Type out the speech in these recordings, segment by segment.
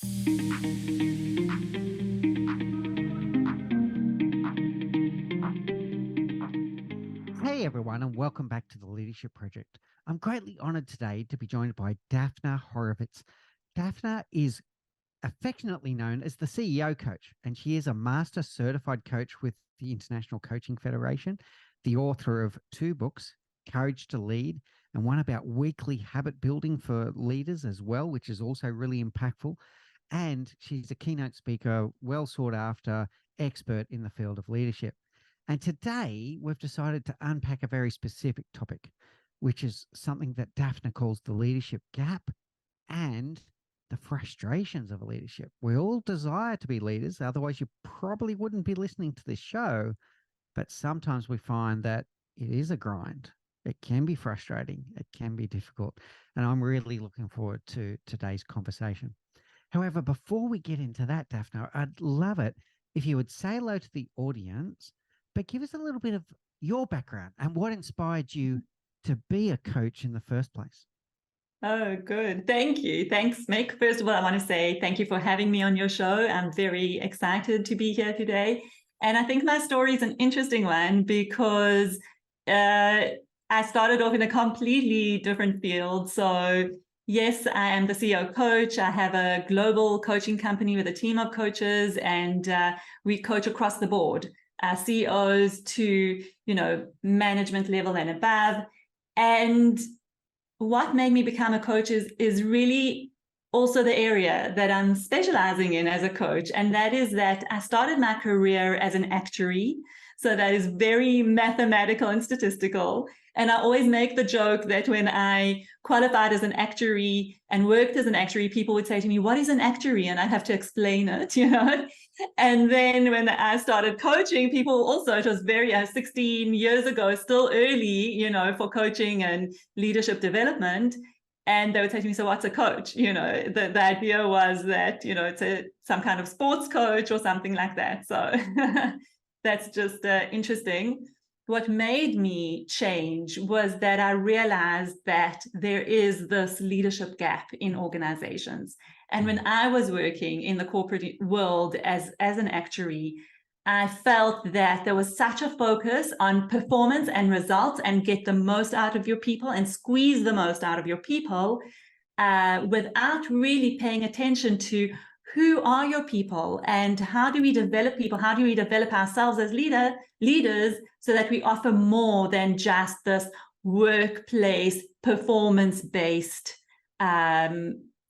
Hey everyone, and welcome back to the Leadership Project. I'm greatly honored today to be joined by Daphna Horowitz. Daphna is affectionately known as the CEO coach, and she is a master certified coach with the International Coaching Federation, the author of 2 books, Courage to Lead, and one about weekly habit building for leaders as well, which is also really impactful. And she's a keynote speaker, well sought after expert in the field of leadership. And today we've decided to unpack a very specific topic, which is something that Daphna calls the leadership gap and the frustrations of leadership. We all desire to be leaders, otherwise, you probably wouldn't be listening to this show. But sometimes we find that it is a grind. It can be frustrating, it can be difficult. And I'm really looking forward to today's conversation. However, before we get into that, Daphna, I'd love it if you would say hello to the audience, but give us a little bit of your background and what inspired you to be a coach in the first place. Oh, good. Thank you. Thanks, Mick. First of all, I want to say thank you for having me on your show. I'm very excited to be here today. And I think my story is an interesting one because I started off in a completely different field. So, yes, I am the CEO coach. I have a global coaching company with a team of coaches, and we coach across the board, CEOs to, management level and above. And what made me become a coach is really also the area that I'm specializing in as a coach. And that is that I started my career as an actuary. So that is very mathematical and statistical. And I always make the joke that when I qualified as an actuary and worked as an actuary, people would say to me, "What is an actuary?" And I'd have to explain it, And then when I started coaching, people also, it was very 16 years ago, still early, for coaching and leadership development. And they would say to me, "So what's a coach?" The idea was that, it's some kind of sports coach or something like that. So that's just interesting. What made me change was that I realized that there is this leadership gap in organizations. And when I was working in the corporate world as an actuary, I felt that there was such a focus on performance and results and get the most out of your people and squeeze the most out of your people without really paying attention to who are your people and how do we develop people? How do we develop ourselves as leaders so that we offer more than just this workplace performance-based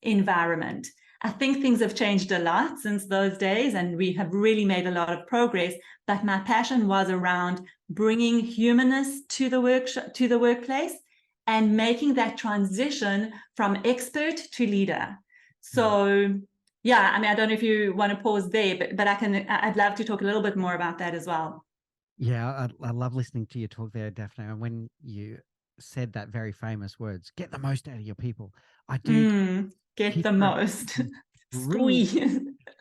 environment? I think things have changed a lot since those days, and we have really made a lot of progress. But my passion was around bringing humanness to the workplace and making that transition from expert to leader. So, yeah, I don't know if you want to pause there, but I'd love to talk a little bit more about that as well. Yeah, I love listening to you talk there, Daphna. And when you said that very famous words, get the most out of your people, I do Get the most. Squeeze.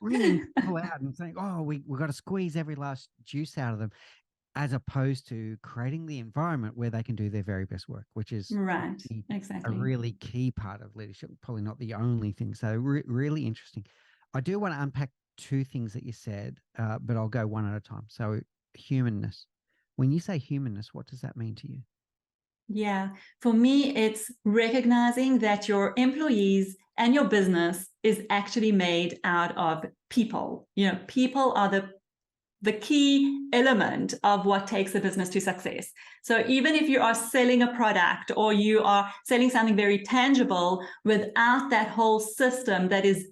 wringing people out and saying, "Oh, we've got to squeeze every last juice out of them," as opposed to creating the environment where they can do their very best work, which is Right, a exactly. really key part of leadership, probably not the only thing. So really interesting. I do want to unpack 2 things that you said, but I'll go one at a time. So humanness. When you say humanness, what does that mean to you? Yeah, for me, it's recognizing that your employees and your business is actually made out of people. People are the key element of what takes a business to success. So even if you are selling a product or you are selling something very tangible, without that whole system that is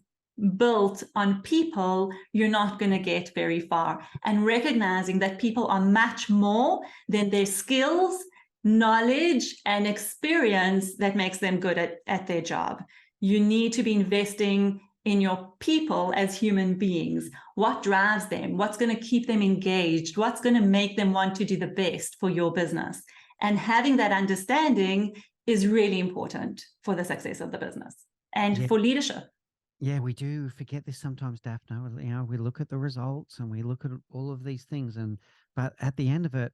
built on people, you're not going to get very far. And recognizing that people are much more than their skills, knowledge, and experience that makes them good at their job. You need to be investing in your people as human beings. What drives them? What's going to keep them engaged? What's going to make them want to do the best for your business? And having that understanding is really important for the success of the business and for leadership. Yeah, we do forget this sometimes, Daphna. We look at the results and we look at all of these things, but at the end of it,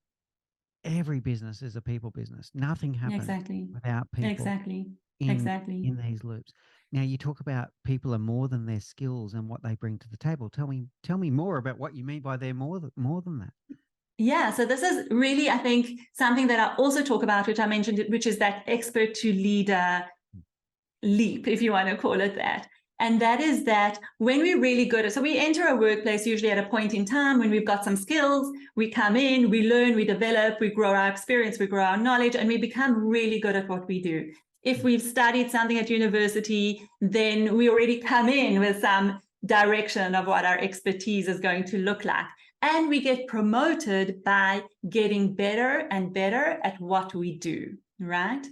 every business is a people business. Nothing happens Exactly. without people Exactly. in Exactly. these loops. Now you talk about people are more than their skills and what they bring to the table. Tell me more about what you mean by they're more than that. Yeah, so this is really, I think, something that I also talk about, which I mentioned, which is that expert to leader leap, if you want to call it that. And that is that when we're really good at, so we enter a workplace usually at a point in time when we've got some skills, we come in, we learn, we develop, we grow our experience, we grow our knowledge, and we become really good at what we do. If we've studied something at university, then we already come in with some direction of what our expertise is going to look like. And we get promoted by getting better and better at what we do, right?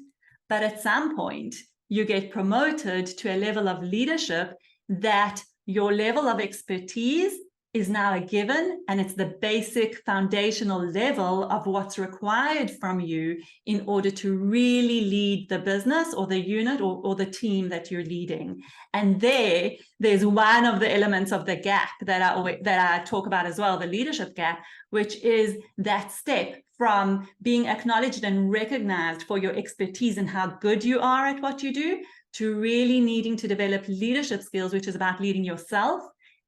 But at some point, you get promoted to a level of leadership that your level of expertise is now a given, and it's the basic foundational level of what's required from you in order to really lead the business or the unit or the team that you're leading. And there's one of the elements of the gap that I talk about as well, the leadership gap, which is that step from being acknowledged and recognized for your expertise and how good you are at what you do, to really needing to develop leadership skills, which is about leading yourself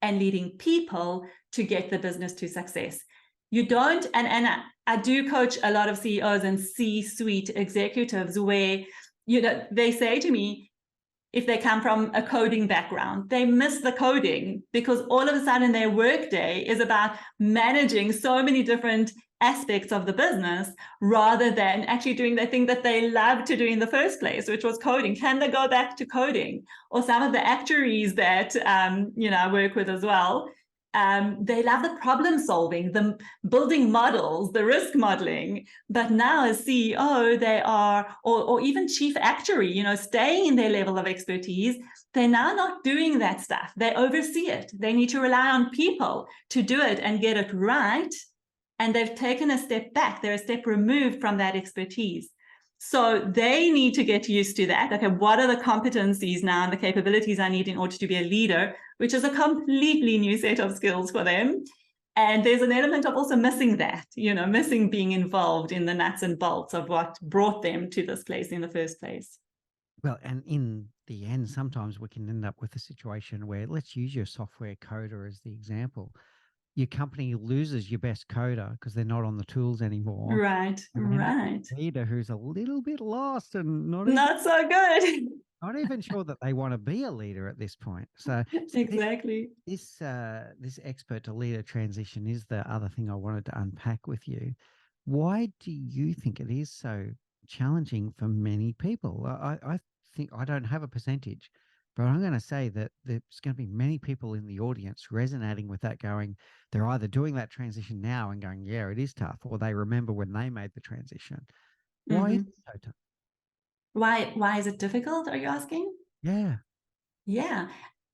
and leading people to get the business to success. You don't, and I do coach a lot of CEOs and C-suite executives where, they say to me, if they come from a coding background, they miss the coding because all of a sudden their workday is about managing so many different aspects of the business rather than actually doing the thing that they love to do in the first place, which was coding. Can they go back to coding? Or some of the actuaries that I work with as well, they love the problem solving, the building models, the risk modeling. But now as CEO, they are, or even chief actuary, staying in their level of expertise, they're now not doing that stuff. They oversee it. They need to rely on people to do it and get it right. And they've taken a step back. They're a step removed from that expertise. So they need to get used to that. Okay, what are the competencies now and the capabilities I need in order to be a leader, which is a completely new set of skills for them. And there's an element of also missing that, missing being involved in the nuts and bolts of what brought them to this place in the first place. Well, and in the end, sometimes we can end up with a situation where, let's use your software coder as the example. Your company loses your best coder because they're not on the tools anymore. Right, And end up with right. a leader who's a little bit lost and Not so good. not even sure that they want to be a leader at this point. So Exactly. this expert to leader transition is the other thing I wanted to unpack with you. Why do you think it is so challenging for many people? I think I don't have a percentage, but I'm going to say that there's going to be many people in the audience resonating with that, going, they're either doing that transition now and going, yeah, it is tough, or they remember when they made the transition. Why is it so tough? Why is it difficult, are you asking? Yeah. Yeah,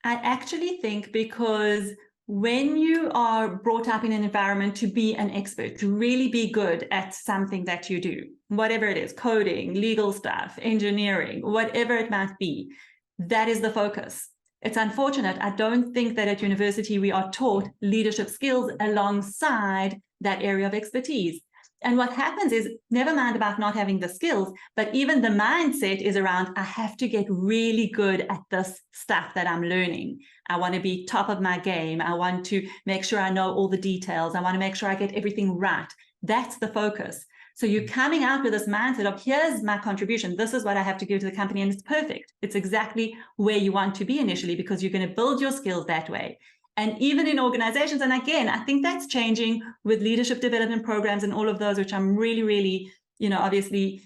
I actually think because when you are brought up in an environment to be an expert, to really be good at something that you do, whatever it is, coding, legal stuff, engineering, whatever it might be, that is the focus. It's unfortunate. I don't think that at university we are taught leadership skills alongside that area of expertise. And what happens is, never mind about not having the skills, but even the mindset is around, I have to get really good at this stuff that I'm learning. I want to be top of my game. I want to make sure I know all the details. I want to make sure I get everything right. That's the focus. So you're coming out with this mindset of, here's my contribution. This is what I have to give to the company. And it's perfect. It's exactly where you want to be initially, because you're going to build your skills that way. And even in organizations, and again, I think that's changing with leadership development programs and all of those, which I'm really, really, obviously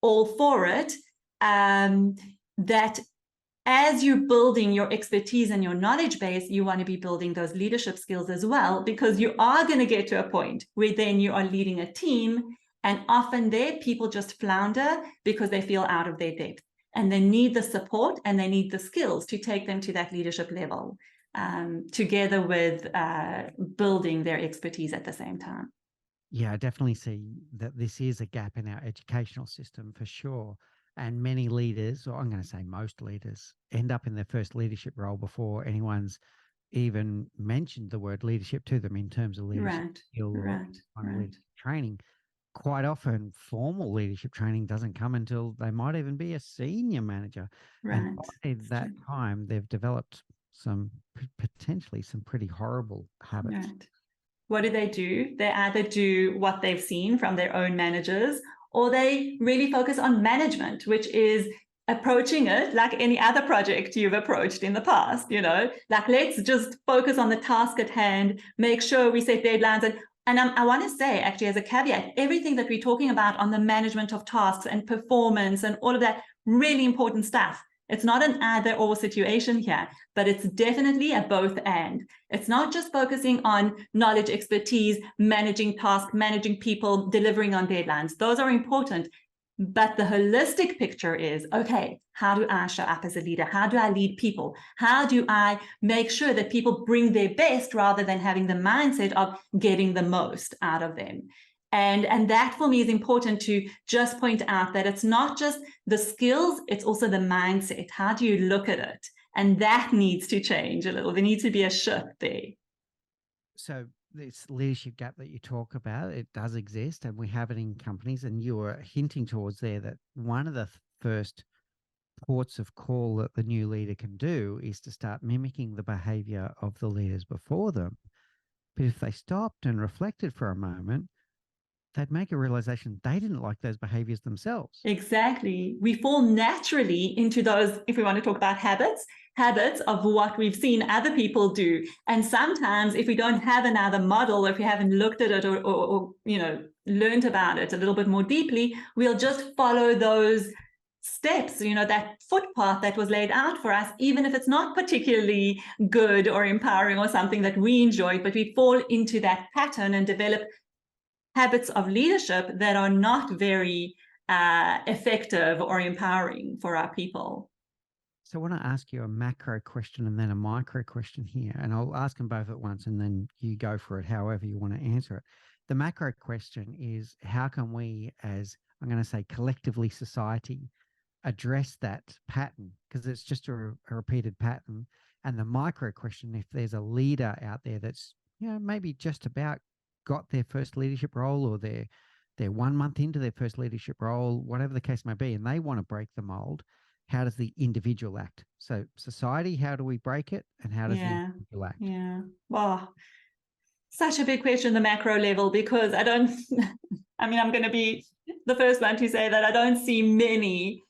all for it, that as you're building your expertise and your knowledge base, you want to be building those leadership skills as well, because you are going to get to a point where then you are leading a team, and often there people just flounder because they feel out of their depth, and they need the support and they need the skills to take them to that leadership level. Together with building their expertise at the same time. Yeah, I definitely see that this is a gap in our educational system for sure. And many leaders, or I'm going to say most leaders, end up in their first leadership role before anyone's even mentioned the word leadership to them in terms of leadership Right, skill or right, leadership training. quite often formal leadership training doesn't come until they might even be a senior manager. And Right. by that time, they've developed some potentially some pretty horrible habits. Right. What do? They either do what they've seen from their own managers, or they really focus on management, which is approaching it like any other project you've approached in the past, like let's just focus on the task at hand, make sure we set deadlines. And I want to say, actually, as a caveat, everything that we're talking about on the management of tasks and performance and all of that, really important stuff. It's not an either or situation here, but it's definitely a both and. It's not just focusing on knowledge, expertise, managing tasks, managing people, delivering on deadlines. Those are important. But the holistic picture is, okay, how do I show up as a leader? How do I lead people? How do I make sure that people bring their best rather than having the mindset of getting the most out of them? And that for me is important to just point out that it's not just the skills, it's also the mindset. How do you look at it? And that needs to change a little. There needs to be a shift there. So this leadership gap that you talk about, it does exist, and we have it in companies. And you were hinting towards there that one of the first ports of call that the new leader can do is to start mimicking the behavior of the leaders before them. But if they stopped and reflected for a moment, they'd make a realization they didn't like those behaviors themselves. Exactly. We fall naturally into those, if we want to talk about habits of what we've seen other people do. And sometimes if we don't have another model, or if we haven't looked at it or learned about it a little bit more deeply, we'll just follow those steps, that footpath that was laid out for us, even if it's not particularly good or empowering or something that we enjoy, but we fall into that pattern and develop habits of leadership that are not very effective or empowering for our people. So I want to ask you a macro question and then a micro question here, and I'll ask them both at once and then you go for it however you want to answer it. The macro question is, how can we, as I'm going to say collectively society, address that pattern? Because it's just a repeated pattern. And the micro question, if there's a leader out there that's, maybe just about got their first leadership role, or they're 1 month into their first leadership role, whatever the case may be, and they want to break the mold, how does the individual act? So society, how do we break it? And how does the individual act? Yeah. Well, such a big question, the macro level, because I'm going to be the first one to say that I don't see many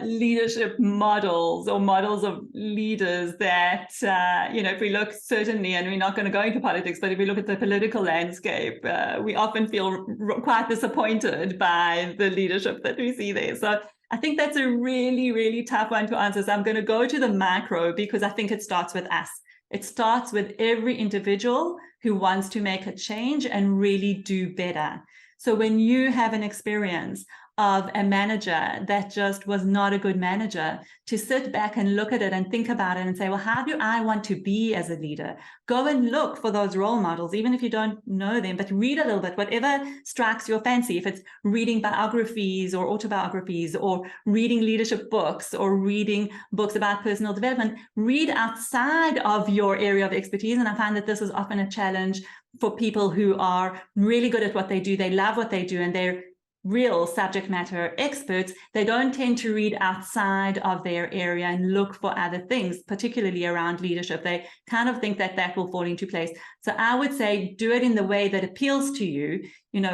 leadership models or models of leaders that, if we look certainly, and we're not going to go into politics, but if we look at the political landscape, we often feel quite disappointed by the leadership that we see there. So I think that's a really, really tough one to answer. So I'm going to go to the macro because I think it starts with us. It starts with every individual who wants to make a change and really do better. So when you have an experience of a manager that just was not a good manager, to sit back and look at it and think about it and say, well, how do I want to be as a leader? Go and look for those role models, even if you don't know them, but read a little bit, whatever strikes your fancy. If it's reading biographies or autobiographies, or reading leadership books, or reading books about personal development, read outside of your area of expertise. And I find that this is often a challenge for people who are really good at what they do. They love what they do, and they're real subject matter experts. They don't tend to read outside of their area and look for other things, particularly around leadership. They kind of think that will fall into place. So I would say do it in the way that appeals to you.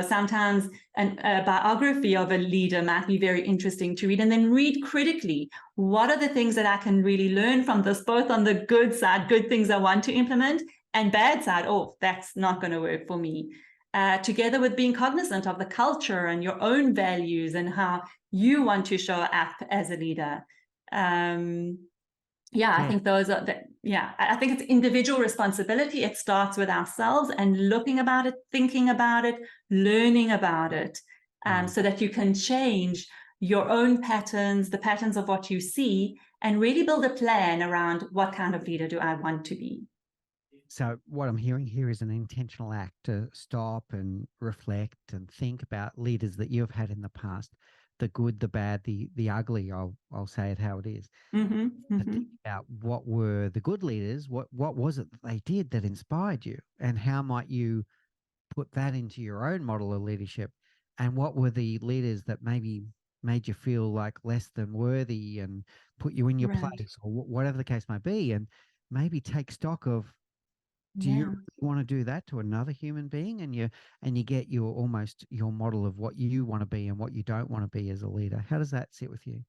Sometimes a biography of a leader might be very interesting to read, and then read critically. What are the things that I can really learn from this, both on the good side, good things I want to implement, and bad side, oh, that's not going to work for me. Together with being cognizant of the culture and your own values and how you want to show up as a leader. I think those are I think it's individual responsibility. It starts with ourselves and looking about it, thinking about it, learning about it, so that you can change your own patterns, the patterns of what you see, and really build a plan around what kind of leader do I want to be. So what I'm hearing here is an intentional act to stop and reflect and think about leaders that you've had in the past, the good, the bad, the ugly. I'll say it how it is. To think about what were the good leaders, what was it that they did that inspired you, and how might you put that into your own model of leadership. And what were the leaders that maybe made you feel like less than worthy and put you in your Right. place, or whatever the case may be, and maybe take stock of, do you Yeah. really want to do that to another human being? And you get your almost your model of what you want to be and what you don't want to be as a leader. How does that sit with you?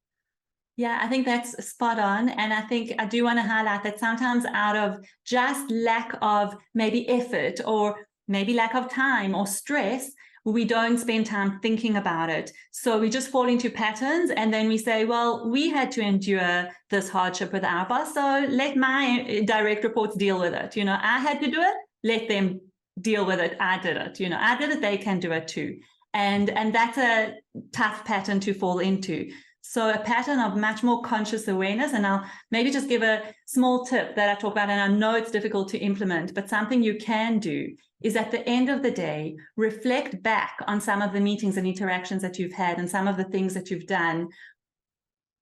Yeah, I think that's spot on. And I think I do want to highlight that sometimes out of just lack of maybe effort or maybe lack of time or stress, we don't spend time thinking about it. So we just fall into patterns and then we say, well, we had to endure this hardship with our boss, so let my direct reports deal with it. I had to do it, let them deal with it. I did it. I did it, they can do it too. And that's a tough pattern to fall into. So a pattern of much more conscious awareness. And I'll maybe just give a small tip that I talk about, and I know it's difficult to implement, but something you can do is at the end of the day, reflect back on some of the meetings and interactions that you've had and some of the things that you've done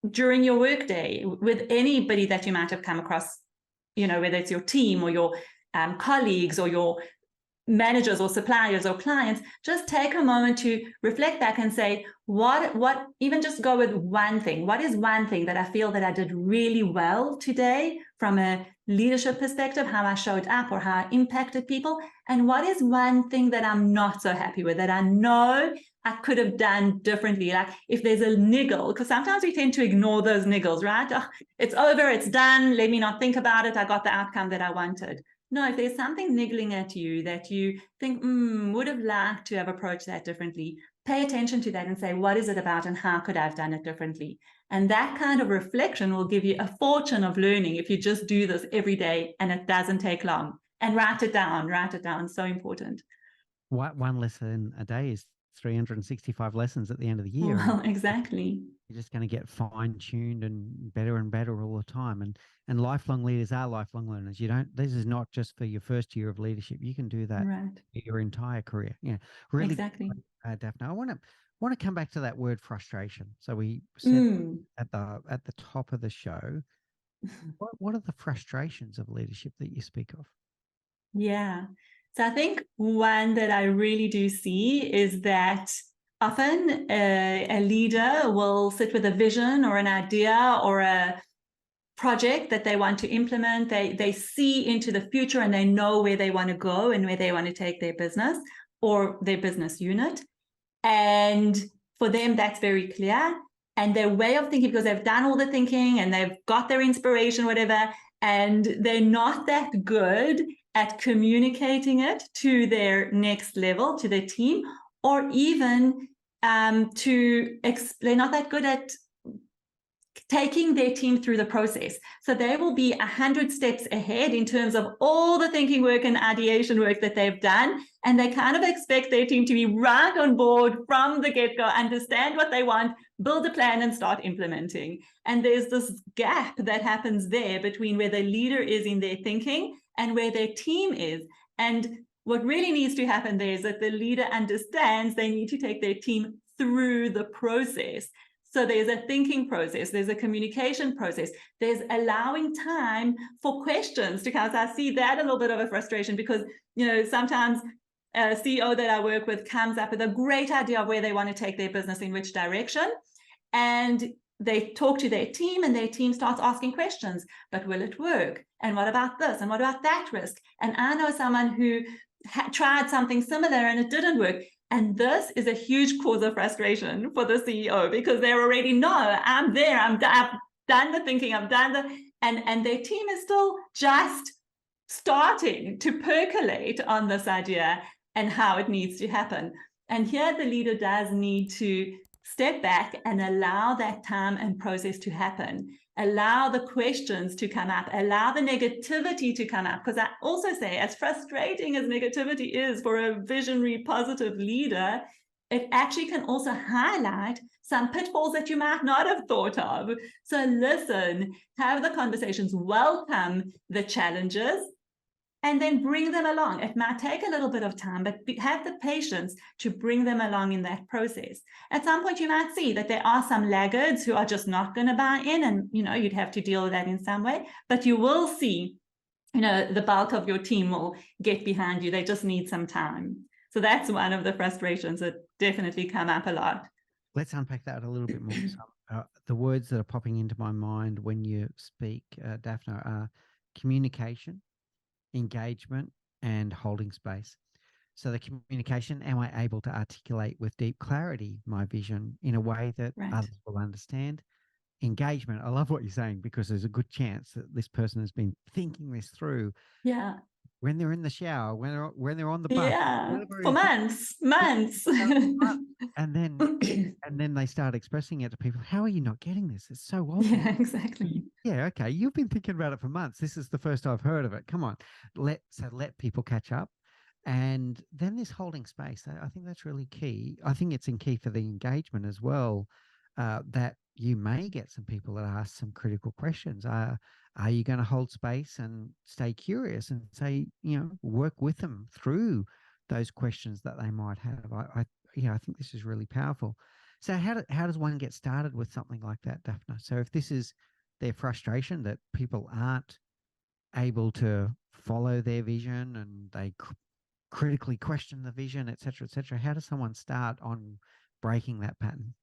during your workday with anybody that you might have come across, whether it's your team or your colleagues or your managers or suppliers or clients. Just take a moment to reflect back and say, what even just go with one thing. What is one thing that I feel that I did really well today from a leadership perspective, how I showed up or how I impacted people? And what is one thing that I'm not so happy with, that I know I could have done differently? Like if there's a niggle, because sometimes we tend to ignore those niggles, right? Oh, it's over, it's done, let me not think about it, I got the outcome that I wanted. No, if there's something niggling at you that you think, would have liked to have approached that differently, pay attention to that and say, what is it about and how could I have done it differently? And that kind of reflection will give you a fortune of learning if you just do this every day, and it doesn't take long. And write it down, so important. One lesson a day is 365 lessons at the end of the year. Well, exactly. You're just going to get fine-tuned and better all the time. And lifelong leaders are lifelong learners. This is not just for your first year of leadership. You can do that Right. your entire career. Yeah, really. Exactly. Daphna, I want to come back to that word frustration. So we said Mm. at the top of the show, what are the frustrations of leadership that you speak of? Yeah. So I think one that I really do see is that often a leader will sit with a vision or an idea or a project that they want to implement. They see into the future and they know where they want to go and where they want to take their business or their business unit. And for them, that's very clear. And their way of thinking, because they've done all the thinking and they've got their inspiration, whatever, and they're not that good at communicating it to their next level, to their team, or even they're not that good at taking their team through the process. So they will be 100 steps ahead in terms of all the thinking work and ideation work that they've done. And they kind of expect their team to be right on board from the get-go, understand what they want, build a plan and start implementing. And there's this gap that happens there between where the leader is in their thinking and where their team is. And what really needs to happen there is that the leader understands they need to take their team through the process. So there's a thinking process, there's a communication process, there's allowing time for questions to come. So I see that a little bit of a frustration because, sometimes a CEO that I work with comes up with a great idea of where they want to take their business, in which direction. And they talk to their team and their team starts asking questions, but will it work? And what about this? And what about that risk? And I know someone who tried something similar and it didn't work. And this is a huge cause of frustration for the CEO because they already know I'm there, I've done the thinking, I've done and their team is still just starting to percolate on this idea and how it needs to happen. And here the leader does need to step back and allow that time and process to happen. Allow the questions to come up, allow the negativity to come up. Because I also say, as frustrating as negativity is for a visionary, positive leader, it actually can also highlight some pitfalls that you might not have thought of. So listen, have the conversations, welcome the challenges, and then bring them along. It might take a little bit of time, but have the patience to bring them along in that process. At some point, you might see that there are some laggards who are just not going to buy in, and you'd have to deal with that in some way. But you will see, the bulk of your team will get behind you. They just need some time. So that's one of the frustrations that definitely come up a lot. Let's unpack that a little bit more. So, the words that are popping into my mind when you speak, Daphna, are communication, engagement, and holding space. So the communication, am I able to articulate with deep clarity my vision in a way that Right. others will understand? Engagement, I love what you're saying, because there's a good chance that this person has been thinking this through Yeah. when they're in the shower, when they're on the bus, Yeah. whatever it For is. months, months. And then they start expressing it to people. How are you not getting this? It's so obvious. Yeah, exactly. Yeah, okay. You've been thinking about it for months. This is the first I've heard of it. Come on. Let people catch up. And then this holding space, I think that's really key. I think it's in key for the engagement as well, that you may get some people that ask some critical questions. Are you going to hold space and stay curious and say, work with them through those questions that they might have? I think this is really powerful. So how does one get started with something like that, Daphna? So if this is their frustration that people aren't able to follow their vision and they critically question the vision, et cetera, how does someone start on breaking that pattern?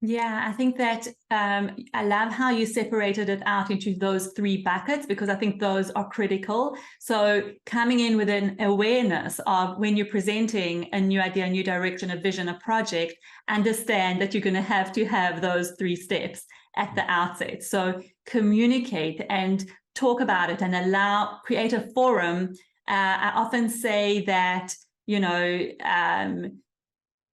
Yeah, I think that I love how you separated it out into those three buckets, because I think those are critical. So coming in with an awareness of when you're presenting a new idea, a new direction, a vision, a project, understand that you're going to have those three steps at the outset. So communicate and talk about it and create a forum. I often say that,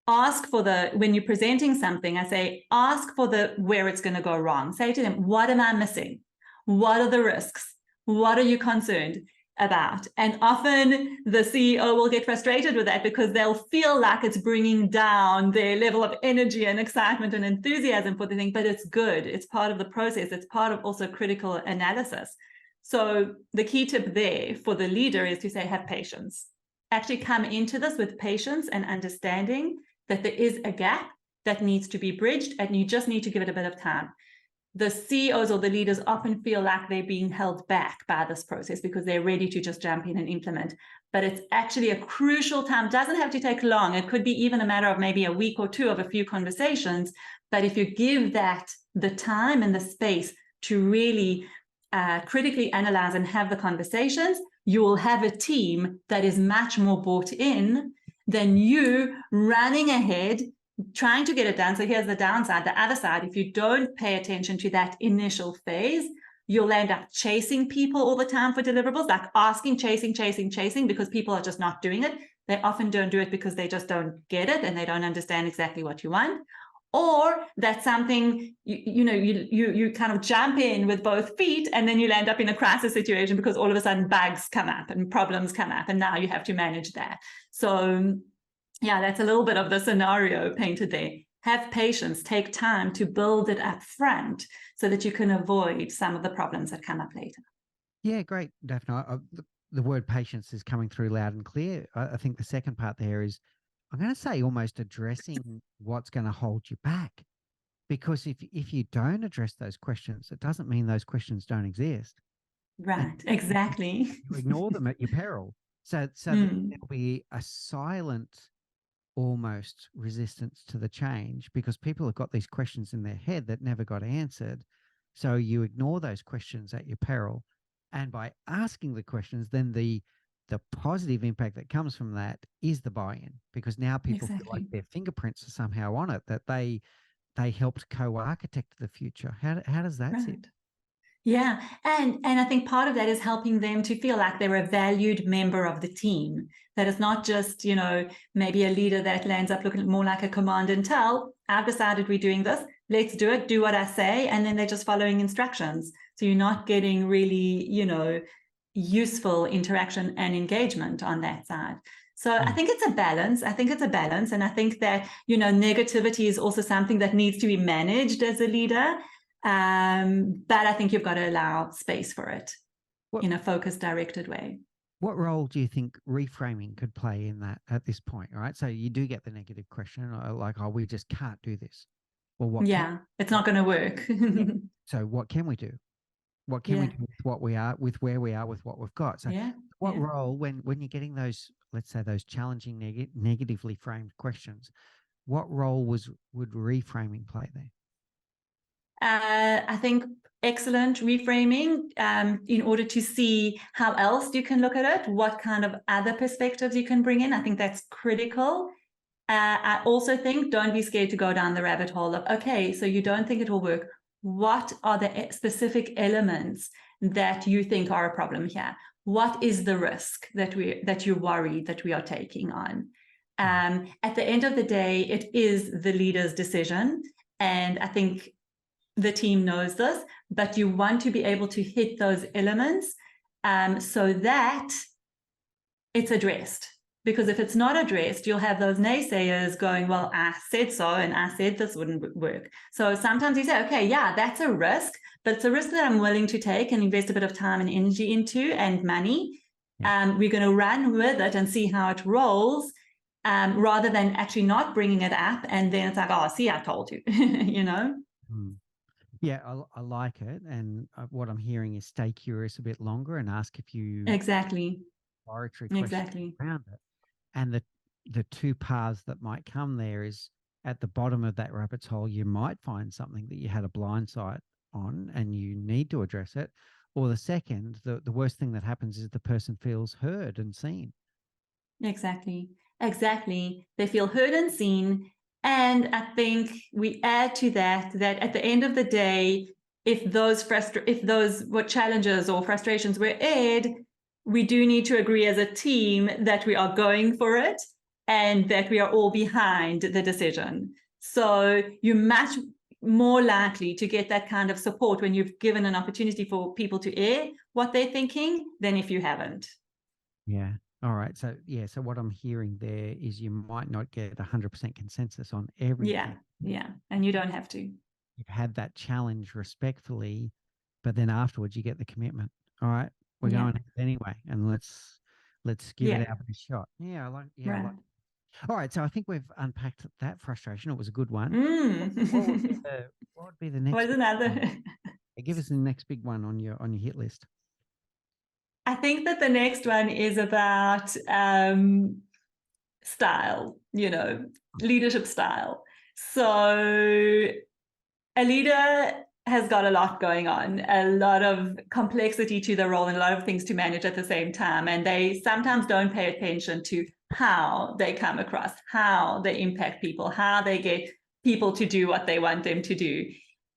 ask for when you're presenting something, I say, ask for where it's going to go wrong. Say to them, what am I missing? What are the risks? What are you concerned about? And often the CEO will get frustrated with that because they'll feel like it's bringing down their level of energy and excitement and enthusiasm for the thing, but it's good. It's part of the process. It's part of also critical analysis. So the key tip there for the leader is to say, have patience. Actually come into this with patience and understanding that there is a gap that needs to be bridged and you just need to give it a bit of time. The CEOs or the leaders often feel like they're being held back by this process because they're ready to just jump in and implement. But it's actually a crucial time. It doesn't have to take long. It could be even a matter of maybe a week or two of a few conversations. But if you give that the time and the space to really critically analyze and have the conversations, you will have a team that is much more bought in than you running ahead, trying to get it done. So here's the downside. The other side, if you don't pay attention to that initial phase, you'll end up chasing people all the time for deliverables, like asking, chasing, because people are just not doing it. They often don't do it because they just don't get it and they don't understand exactly what you want. Or that's something you kind of jump in with both feet and then you'll end up in a crisis situation because all of a sudden bugs come up and problems come up and now you have to manage that. So yeah, that's a little bit of the scenario painted there. Have patience, take time to build it up front so that you can avoid some of the problems that come up later. Yeah, great, Daphna. The word patience is coming through loud and clear. I think the second part there is, I'm going to say, almost addressing what's going to hold you back. Because if you don't address those questions, it doesn't mean those questions don't exist. Right, exactly. You ignore them at your peril. So there'll be a silent, almost resistance to the change because people have got these questions in their head that never got answered. So you ignore those questions at your peril. And by asking the questions, then the positive impact that comes from that is the buy-in, because now people feel like their fingerprints are somehow on it, that they helped co-architect the future. How does that sit? Yeah, and I think part of that is helping them to feel like they're a valued member of the team. That it's not just, maybe a leader that lands up looking more like a command and tell. I've decided we're doing this. Let's do it. Do what I say, and then they're just following instructions. So you're not getting really, useful interaction and engagement on that side. So I think it's a balance. And I think that, negativity is also something that needs to be managed as a leader. But I think you've got to allow space for it in a focused, directed way. What role do you think reframing could play in that at this point? All right. So you do get the negative question, like, oh, we just can't do this. Well, it's not going to work. So what can we do? What can we do with what we are, with where we are, with what we've got? So what role, when you're getting those, let's say, those challenging, negatively framed questions, what role would reframing play there? I think excellent reframing in order to see how else you can look at it, what kind of other perspectives you can bring in. I think that's critical. I also think don't be scared to go down the rabbit hole of, okay, so you don't think it will work. What are the specific elements that you think are a problem here? What is the risk that you worry that we are taking on? At the end of the day, it is the leader's decision. And I think the team knows this, but you want to be able to hit those elements so that it's addressed. Because if it's not addressed, you'll have those naysayers going, well, I said so, and I said this wouldn't work. So sometimes you say, okay, yeah, that's a risk, but it's a risk that I'm willing to take and invest a bit of time and energy into and money. Yeah. We're going to run with it and see how it rolls, rather than actually not bringing it up. And then it's like, oh, see, I told you, you know? Yeah, I like it. And what I'm hearing is stay curious a bit longer and ask a few exactly questions around it. And the two paths that might come there is at the bottom of that rabbit's hole, you might find something that you had a blind sight on and you need to address it. Or the second, the worst thing that happens is the person feels heard and seen. Exactly. They feel heard and seen. And I think we add to that at the end of the day, if those challenges or frustrations were aired, we do need to agree as a team that we are going for it and that we are all behind the decision. So you're much more likely to get that kind of support when you've given an opportunity for people to air what they're thinking than if you haven't. Yeah. All right. So so what I'm hearing there is you might not get 100% consensus on everything. Yeah. And you don't have to. You've had that challenge respectfully, but then afterwards you get the commitment. All right, we're going anyway, and let's give it a shot. Yeah, I like. Yeah, right. I like. All right, so I think we've unpacked that frustration. It was a good one. What would be the next? What's another? Give us the next big one on your hit list. I think that the next one is about style, leadership style. So a leader has got a lot going on, a lot of complexity to the role and a lot of things to manage at the same time. And they sometimes don't pay attention to how they come across, how they impact people, how they get people to do what they want them to do.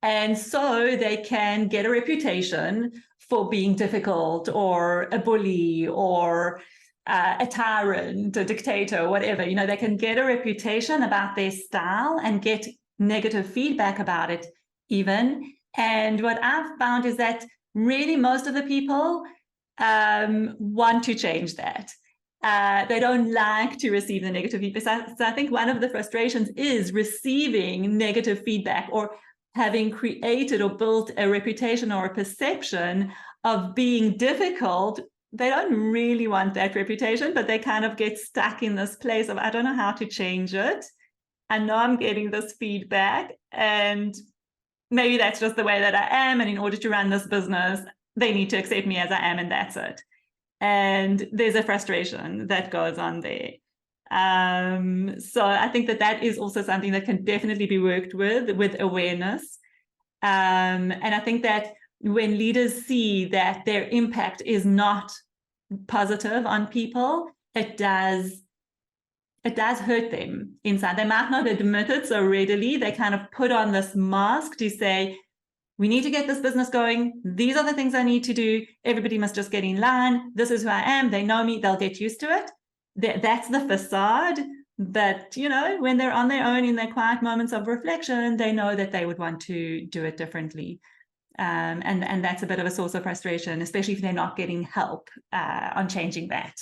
And so they can get a reputation for being difficult or a bully or a tyrant, a dictator, whatever. They can get a reputation about their style and get negative feedback about it even. And what I've found is that really most of the people want to change that. They don't like to receive the negative feedback. So I think one of the frustrations is receiving negative feedback or having created or built a reputation or a perception of being difficult. They don't really want that reputation, but they kind of get stuck in this place of, I don't know how to change it. I know I'm getting this feedback and maybe that's just the way that I am. And in order to run this business, they need to accept me as I am and that's it. And there's a frustration that goes on there. So I think that is also something that can definitely be worked with awareness. And I think that when leaders see that their impact is not positive on people, it does hurt them inside. They might not admit it so readily. They kind of put on this mask to say, we need to get this business going. These are the things I need to do. Everybody must just get in line. This is who I am. They know me. They'll get used to it. That's the facade. But, when they're on their own in their quiet moments of reflection, they know that they would want to do it differently. And that's a bit of a source of frustration, especially if they're not getting help on changing that.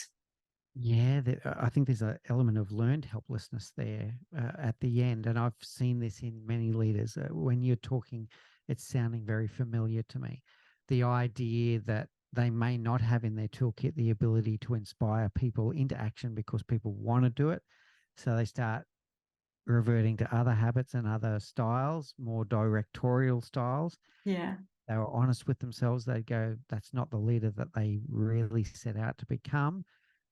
Yeah, I think there's an element of learned helplessness there at the end. And I've seen this in many leaders. When you're talking, it's sounding very familiar to me. The idea that they may not have in their toolkit the ability to inspire people into action because people want to do it. So they start reverting to other habits and other styles, more directorial styles. Yeah. They were honest with themselves. They'd go, that's not the leader that they really set out to become.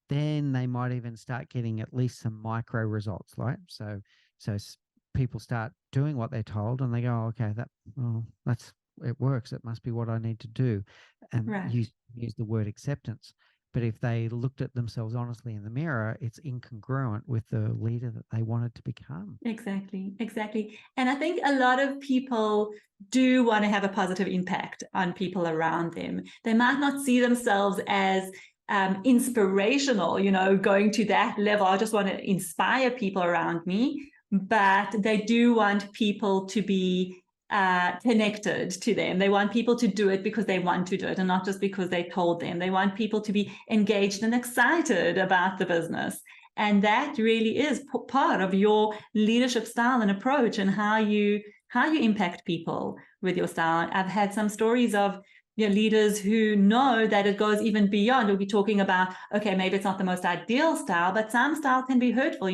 Then they might even start getting at least some micro results, right? So So people start doing what they're told, and they go, oh, okay, it works. It must be what I need to do, and Right. use the word acceptance. But if they looked at themselves honestly in the mirror, it's incongruent with the leader that they wanted to become. Exactly, exactly. And I think a lot of people do want to have a positive impact on people around them. They might not see themselves as inspirational, going to that level. I just want to inspire people around me, but they do want people to be connected to them. They want people to do it because they want to do it and not just because they told them. They want people to be engaged and excited about the business. And that really is part of your leadership style and approach, and how you impact people with your style. I've had some stories of leaders who know that it goes even beyond. We'll be talking about, okay, maybe it's not the most ideal style, but some style can be hurtful.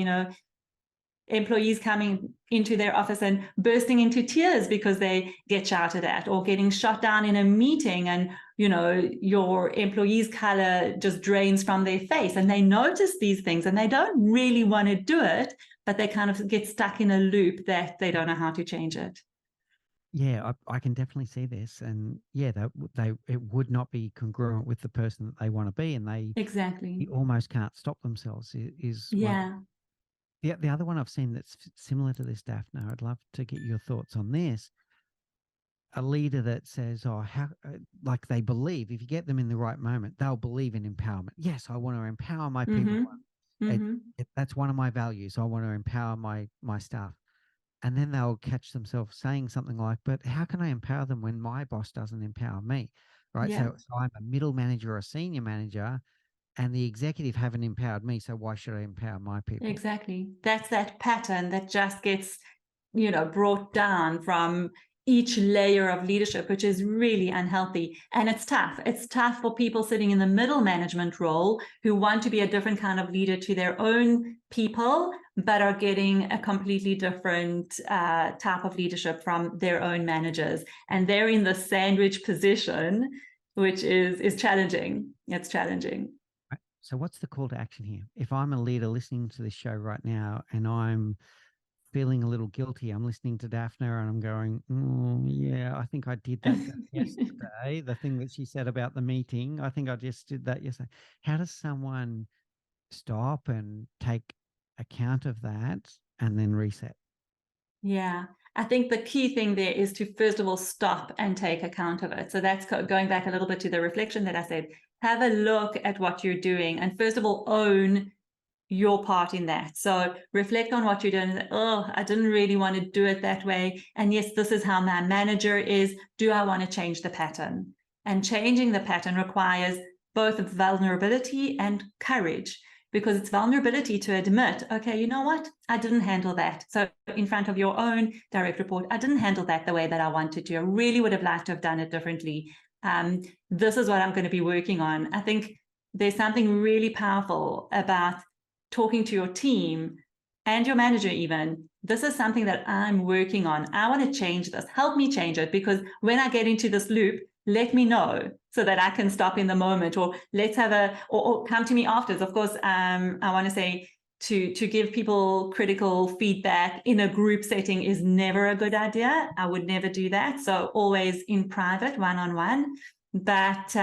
Employees coming into their office and bursting into tears because they get shouted at, or getting shot down in a meeting, and your employee's color just drains from their face, and they notice these things and they don't really want to do it, but they kind of get stuck in a loop that they don't know how to change it. Yeah, I can definitely see this, and yeah, it would not be congruent with the person that they want to be, and they Exactly. almost can't stop themselves. Is what Yeah. the other one I've seen that's similar to this, Daphna. I'd love to get your thoughts on this. A leader that says, "Oh, how like they believe if you get them in the right moment, they'll believe in empowerment. Yes, I want to empower my people. That's one of my values. I want to empower my staff." And then they'll catch themselves saying something like, "But how can I empower them when my boss doesn't empower me?" Right? Yeah. So I'm a middle manager or a senior manager, and the executive haven't empowered me. So why should I empower my people? Exactly. That's that pattern that just gets, brought down from each layer of leadership, which is really unhealthy. And it's tough. It's tough for people sitting in the middle management role who want to be a different kind of leader to their own people, but are getting a completely different type of leadership from their own managers. And they're in the sandwich position, which is challenging. It's challenging. Right? So what's the call to action here? If I'm a leader listening to this show right now and I'm feeling a little guilty, I'm listening to Daphna and I'm going, oh, yeah, I think I did that yesterday. The thing that she said about the meeting, I think I just did that yesterday. How does someone stop and take account of that and then reset? Yeah, I think the key thing there is to first of all stop and take account of it. So that's going back a little bit to the reflection that I said. Have a look at what you're doing, and first of all own your part in that. So reflect on what you're doing. And, oh, I didn't really want to do it that way. And yes, this is how my manager is. Do I want to change the pattern? And changing the pattern requires both vulnerability and courage, because it's vulnerability to admit, okay, you know what? I didn't handle that. So in front of your own direct report, I didn't handle that the way that I wanted to. I really would have liked to have done it differently. This is what I'm going to be working on. I think there's something really powerful about talking to your team and your manager even. This is something that I'm working on. I want to change this. Help me change it, because when I get into this loop, let me know so that I can stop in the moment, or let's have or come to me afterwards. Of course, I want to say to give people critical feedback in a group setting is never a good idea. I would never do that. So always in private, one-on-one. But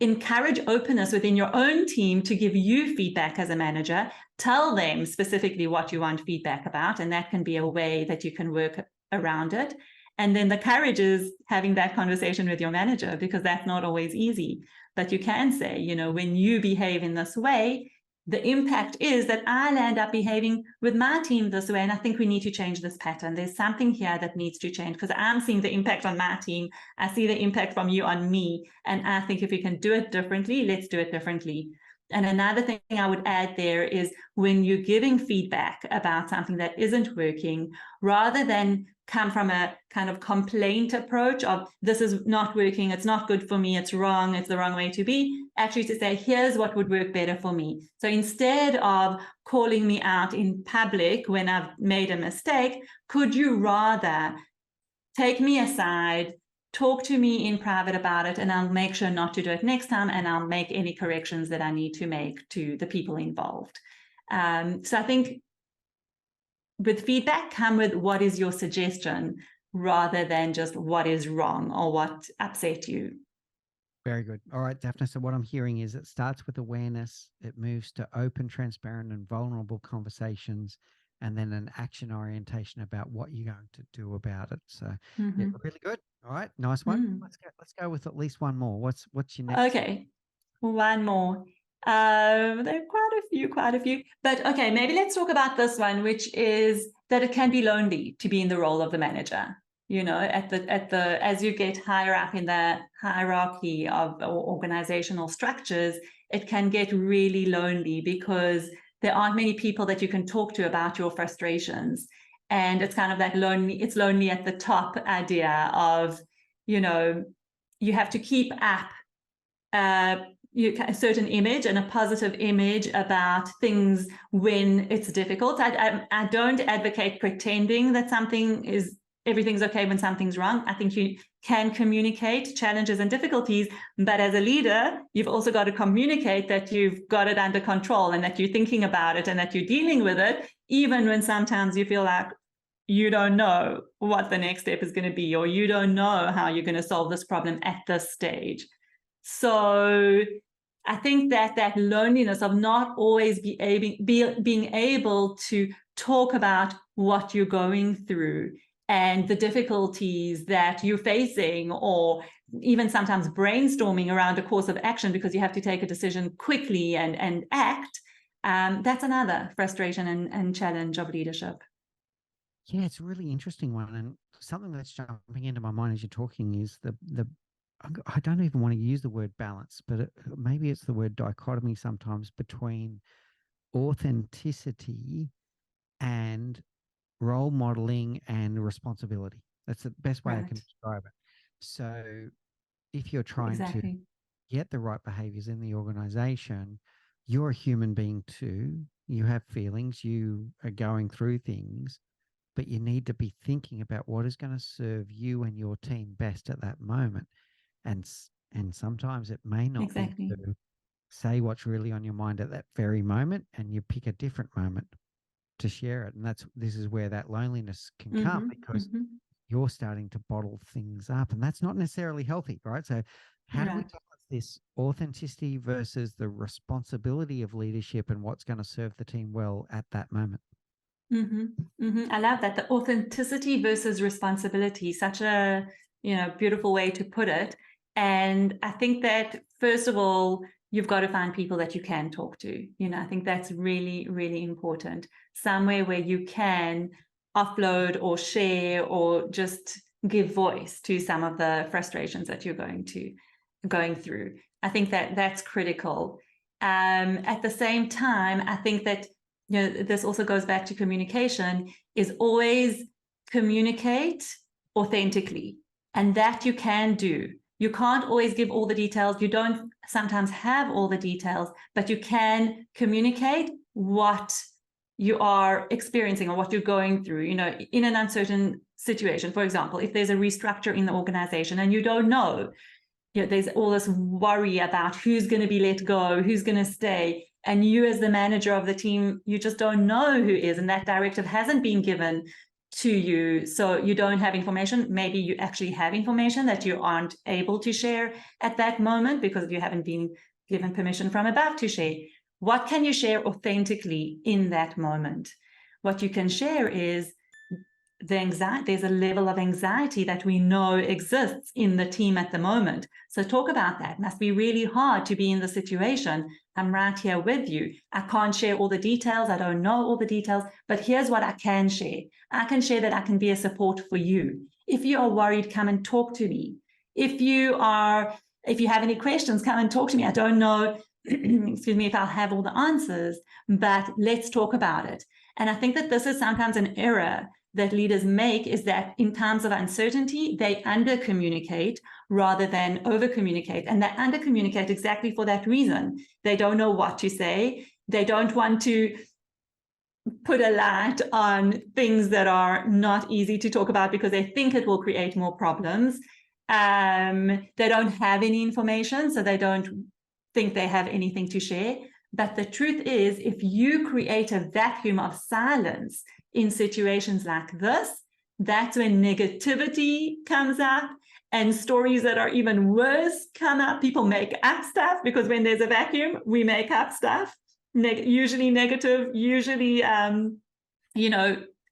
encourage openness within your own team to give you feedback as a manager. Tell them specifically what you want feedback about, and that can be a way that you can work around it. And then the courage is having that conversation with your manager, because that's not always easy. But you can say, when you behave in this way, the impact is that I'll end up behaving with my team this way. And I think we need to change this pattern. There's something here that needs to change, because I'm seeing the impact on my team. I see the impact from you on me. And I think if we can do it differently, let's do it differently. And another thing I would add there is, when you're giving feedback about something that isn't working, rather than come from a kind of complaint approach of this is not working, it's not good for me, it's wrong, it's the wrong way to be, actually to say, here's what would work better for me. So instead of calling me out in public when I've made a mistake, could you rather take me aside, talk to me in private about it, and I'll make sure not to do it next time, and I'll make any corrections that I need to make to the people involved. So I think with feedback, come with what is your suggestion rather than just what is wrong or what upset you. Very good. All right, Daphna. So what I'm hearing is it starts with awareness, it moves to open, transparent, and vulnerable conversations, and then an action orientation about what you're going to do about it. So yeah, really good. All right, nice one. Let's go with at least one more. What's your next? Okay, one more. There are quite a few. But okay, maybe let's talk about this one, which is that it can be lonely to be in the role of the manager. You know, as you get higher up in the hierarchy of organizational structures, it can get really lonely because there aren't many people that you can talk to about your frustrations. And it's kind of that it's lonely at the top idea of, you know, you have to keep up a certain image and a positive image about things when it's difficult. I don't advocate pretending that everything's okay when something's wrong. I think you can communicate challenges and difficulties, but as a leader, you've also got to communicate that you've got it under control and that you're thinking about it and that you're dealing with it, even when sometimes you feel like you don't know what the next step is going to be, or you don't know how you're going to solve this problem at this stage. So I think that loneliness of not always being able to talk about what you're going through and the difficulties that you're facing, or even sometimes brainstorming around a course of action because you have to take a decision quickly and act, that's another frustration and challenge of leadership. Yeah, it's a really interesting one. And something that's jumping into my mind as you're talking is I don't even want to use the word balance, but maybe it's the word dichotomy sometimes between authenticity and role modeling and responsibility. That's the best way I can describe it. So if you're trying to get the right behaviors in the organization, you're a human being too. You have feelings, you are going through things, but you need to be thinking about what is going to serve you and your team best at that moment. And sometimes it may not be to say what's really on your mind at that very moment, and you pick a different moment to share it. And this is where that loneliness can come, because you're starting to bottle things up, and that's not necessarily healthy, right? So how do we balance this authenticity versus the responsibility of leadership and what's going to serve the team well at that moment? I love that, the authenticity versus responsibility, such a beautiful way to put it. And I think that first of all, you've got to find people that you can talk to. I think that's really, really important. Somewhere where you can offload or share or just give voice to some of the frustrations that you're going through. I think that that's critical. At the same time, I think that this also goes back to communication, is always communicate authentically. And that you can do. You can't always give all the details. You don't sometimes have all the details, but you can communicate what you are experiencing or what you're going through, in an uncertain situation. For example, if there's a restructure in the organization and you don't know, there's all this worry about who's going to be let go, who's going to stay. And you as the manager of the team, you just don't know who is, and that directive hasn't been given to you. So you don't have information. Maybe you actually have information that you aren't able to share at that moment because you haven't been given permission from above to share. What can you share authentically in that moment? What you can share is the anxiety. There's a level of anxiety that we know exists in the team at the moment. So talk about that. It must be really hard to be in the situation. I'm right here with you. I can't share all the details. I don't know all the details, but here's what I can share. I can share that I can be a support for you. If you are worried, come and talk to me. If you have any questions, come and talk to me. I don't know, excuse me, if I'll have all the answers, but let's talk about it. And I think that this is sometimes an error that leaders make, is that in times of uncertainty, they under-communicate rather than over-communicate. And they under-communicate exactly for that reason. They don't know what to say. They don't want to put a light on things that are not easy to talk about because they think it will create more problems. They don't have any information, so they don't think they have anything to share. But the truth is, if you create a vacuum of silence in situations like this, that's when negativity comes up and stories that are even worse come up. People make up stuff because when there's a vacuum, we make up stuff, usually negative, usually,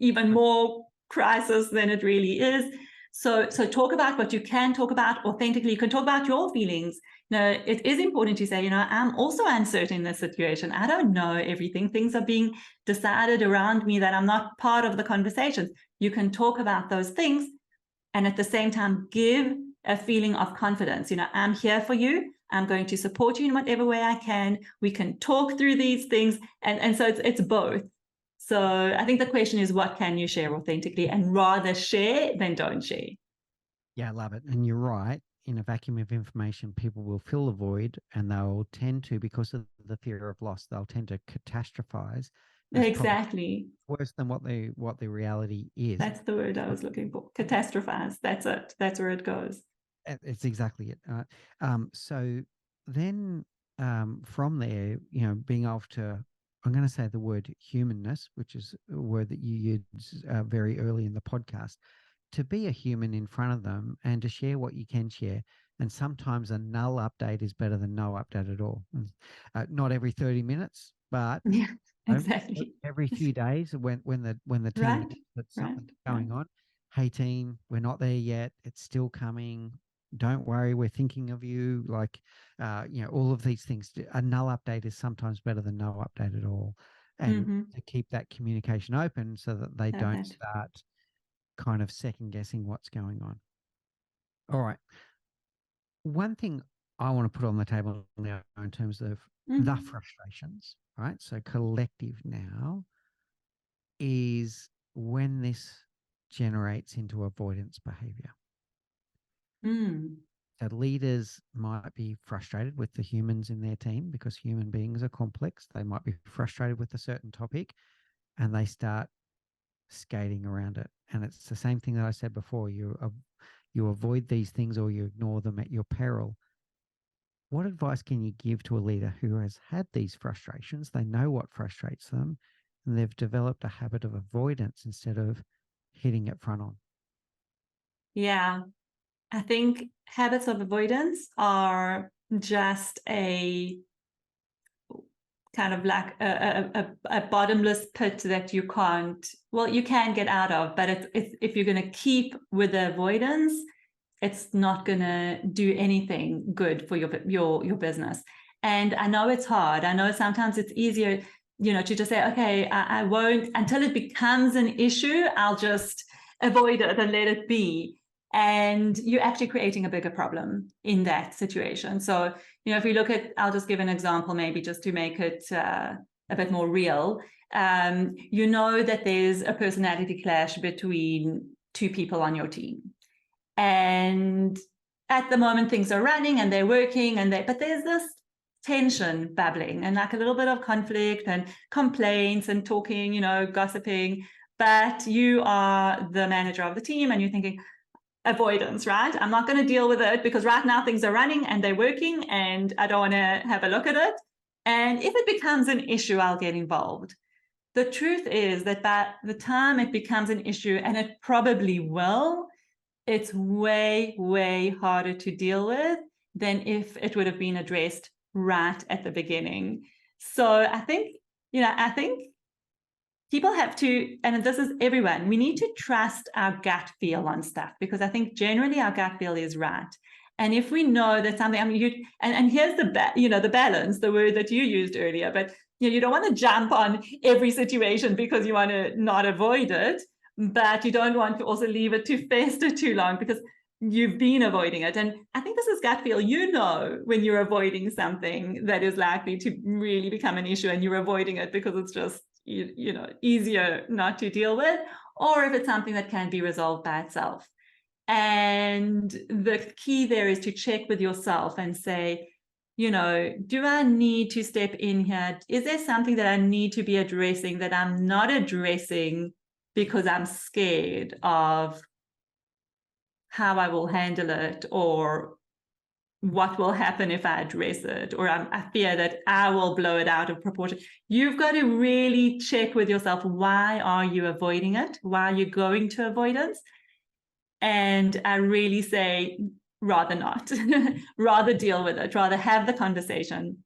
even more crisis than it really is. So talk about what you can talk about authentically. You can talk about your feelings. It is important to say, I'm also uncertain in this situation. I don't know everything. Things are being decided around me that I'm not part of the conversations. You can talk about those things and at the same time give a feeling of confidence. I'm here for you. I'm going to support you in whatever way I can. We can talk through these things. And so it's both. So I think the question is, what can you share authentically, and rather share than don't share? Yeah, I love it. And you're right. In a vacuum of information, people will fill the void, and they'll tend to, because of the fear of loss, they'll tend to catastrophize as probably Exactly. worse than what the reality is. That's the word I was looking for. Catastrophize. That's it. That's where it goes. It's exactly it. So then from there, being able to, I'm going to say the word humanness, which is a word that you used very early in the podcast, to be a human in front of them and to share what you can share. And sometimes a null update is better than no update at all. Not every 30 minutes, but Yeah, exactly. every few days when the team Right, knows that right, something's right. going on. Hey team, we're not there yet. It's still coming. Don't worry, we're thinking of you. Like, all of these things. A null update is sometimes better than no update at all, and to keep that communication open so that they Love don't that. start kind of second guessing what's going on. All right. One thing I want to put on the table now in terms of the frustrations, right? So collective now is when this generates into avoidance behavior. So leaders might be frustrated with the humans in their team because human beings are complex. They might be frustrated with a certain topic and they start skating around it. And it's the same thing that I said before. You avoid these things or you ignore them at your peril. What advice can you give to a leader who has had these frustrations? They know what frustrates them and they've developed a habit of avoidance instead of hitting it front on. Yeah, I think habits of avoidance are just a kind of like a bottomless pit that you can get out of, but it's if you're going to keep with the avoidance, it's not going to do anything good for your business. And I know it's hard. I know sometimes it's easier, to just say, okay, I won't, until it becomes an issue, I'll just avoid it and let it be. And you're actually creating a bigger problem in that situation. So, if we look at, I'll just give an example, maybe just to make it a bit more real. That there's a personality clash between two people on your team. And at the moment, things are running and they're working, but there's this tension bubbling and like a little bit of conflict and complaints and talking, gossiping. But you are the manager of the team and you're thinking, avoidance, right? I'm not going to deal with it because right now things are running and they're working and I don't want to have a look at it. And if it becomes an issue, I'll get involved. The truth is that by the time it becomes an issue, and it probably will, it's way, way harder to deal with than if it would have been addressed right at the beginning. So I think people have to, and this is everyone, we need to trust our gut feel on stuff, because I think generally our gut feel is right. And if we know that something, and here's the balance, the word that you used earlier, but you don't want to jump on every situation because you want to not avoid it, but you don't want to also leave it to fester too long because you've been avoiding it. And I think this is gut feel. When you're avoiding something that is likely to really become an issue and you're avoiding it because it's just easier not to deal with, or if it's something that can be resolved by itself. And the key there is to check with yourself and say, do I need to step in here? Is there something that I need to be addressing that I'm not addressing because I'm scared of how I will handle it, or what will happen if I address it, or I fear that I will blow it out of proportion. You've got to really check with yourself, why are you avoiding it? Why are you going to avoidance? And I really say, rather not, rather deal with it, rather have the conversation,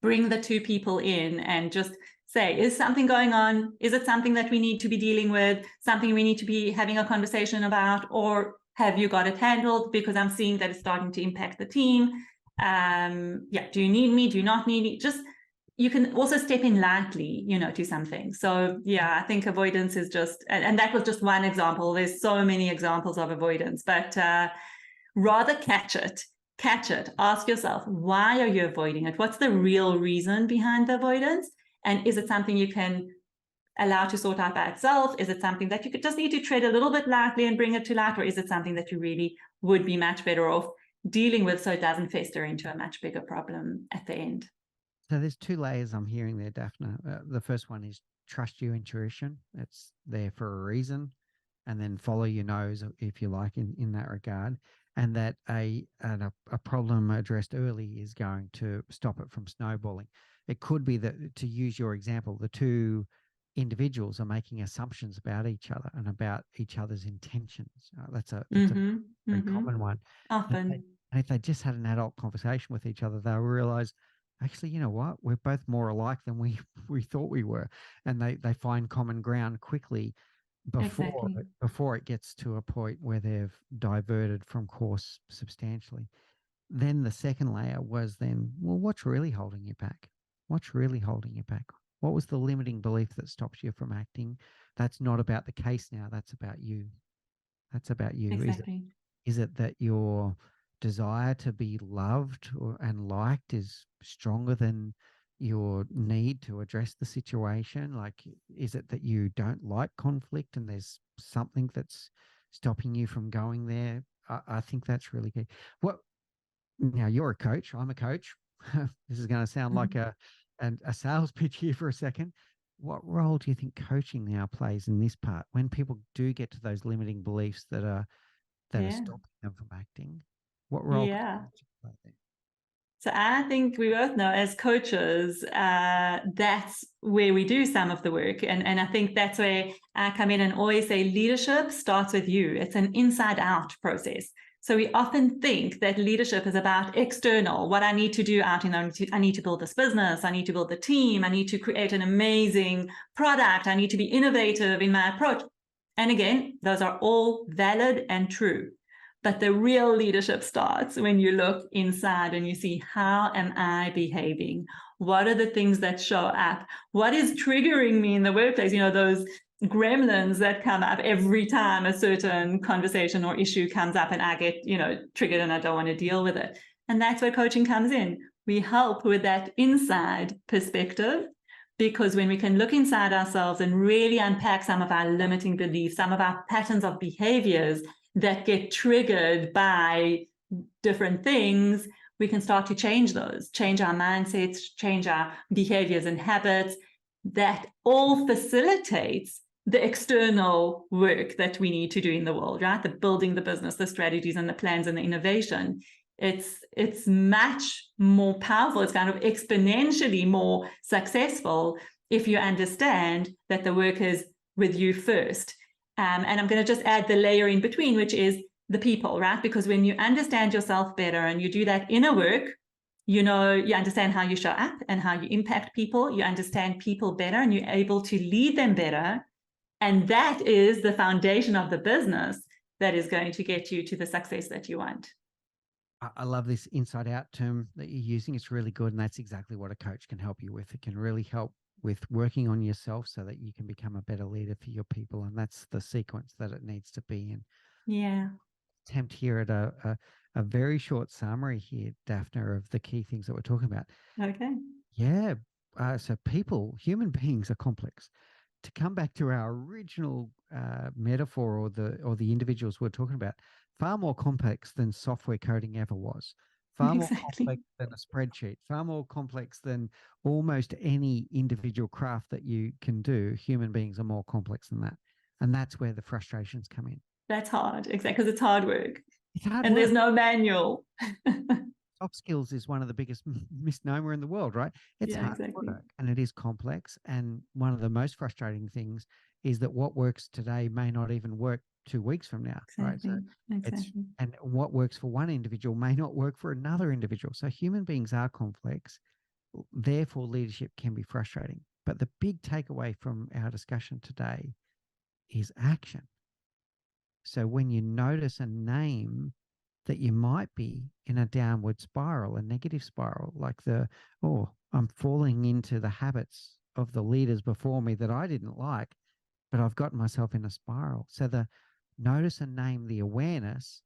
bring the two people in and just say, is something going on? Is it something that we need to be dealing with? Something we need to be having a conversation about? Or have you got it handled? Because I'm seeing that it's starting to impact the team. Yeah, do you need me? Do you not need me? Just, you can also step in lightly, to something. So yeah, I think avoidance is just, and that was just one example. There's so many examples of avoidance, but rather catch it. Ask yourself, why are you avoiding it? What's the real reason behind the avoidance? And is it something you can allow to sort out by itself? Is it something that you could just need to tread a little bit lightly and bring it to light? Or is it something that you really would be much better off dealing with so it doesn't fester into a much bigger problem at the end? So there's two layers I'm hearing there, Daphna. The first one is trust your intuition. It's there for a reason. And then follow your nose, if you like, in that regard. And that a problem addressed early is going to stop it from snowballing. It could be that, to use your example, the two individuals are making assumptions about each other and about each other's intentions. That's a very common one. Often. And if they just had an adult conversation with each other, they'll realize, actually, you know what? We're both more alike than we thought we were. And they find common ground quickly before it gets to a point where they've diverted from course substantially. Then the second layer was then, well, what's really holding you back? What's really holding you back? What was the limiting belief that stops you from acting? That's not about the case now. That's about you. That's about you. Exactly. Is it that your desire to be loved and liked is stronger than your need to address the situation? Like, is it that you don't like conflict and there's something that's stopping you from going there? I think that's really key. What Now, you're a coach. I'm a coach. This is going to sound like a sales pitch here for a second. What role do you think coaching now plays in this part when people do get to those limiting beliefs that are stopping them from acting? What role does coaching play there? So I think we both know, as coaches, that's where we do some of the work. And I think that's where I come in and always say leadership starts with you. It's an inside out process. So we often think that leadership is about external, what I need to do out in I need to build this business, I need to build the team, I need to create an amazing product, I need to be innovative in my approach. And again, those are all valid and true. But the real leadership starts when you look inside and you see, how am I behaving? What are the things that show up? What is triggering me in the workplace? Those gremlins that come up every time a certain conversation or issue comes up and I get, triggered and I don't want to deal with it. And that's where coaching comes in. We help with that inside perspective, because when we can look inside ourselves and really unpack some of our limiting beliefs, some of our patterns of behaviors that get triggered by different things, we can start to change those, change our mindsets, change our behaviors and habits. That all facilitates the external work that we need to do in the world, right? The building the business, the strategies and the plans and the innovation. It's much more powerful. It's kind of exponentially more successful if you understand that the work is with you first. And I'm going to just add the layer in between, which is the people, right? Because when you understand yourself better and you do that inner work, you understand how you show up and how you impact people. You understand people better and you're able to lead them better. And that is the foundation of the business that is going to get you to the success that you want. I love this inside out term that you're using. It's really good. And that's exactly what a coach can help you with. It can really help with working on yourself so that you can become a better leader for your people. And that's the sequence that it needs to be in. Yeah. Attempt here at a very short summary here, Daphna, of the key things that we're talking about. Okay. Yeah. So human beings are complex. To come back to our original metaphor or the individuals we're talking about, far more complex than software coding ever was. Far more complex than a spreadsheet, far more complex than almost any individual craft that you can do. Human beings are more complex than that. And that's where the frustrations come in. That's hard, exactly, because it's hard work. It's hard and work. There's no manual. soft skills is one of the biggest misnomer in the world, right? It's Yeah, hard exactly. work and it is complex. And one of the most frustrating things is that what works today may not even work 2 weeks from now, right? So Exactly. it's, Exactly. and what works for one individual may not work for another individual. So human beings are complex. Therefore, leadership can be frustrating. But the big takeaway from our discussion today is action. So when you notice and name that you might be in a downward spiral, a negative spiral, like oh, I'm falling into the habits of the leaders before me that I didn't like, but I've gotten myself in a spiral. So the notice and name, the awareness,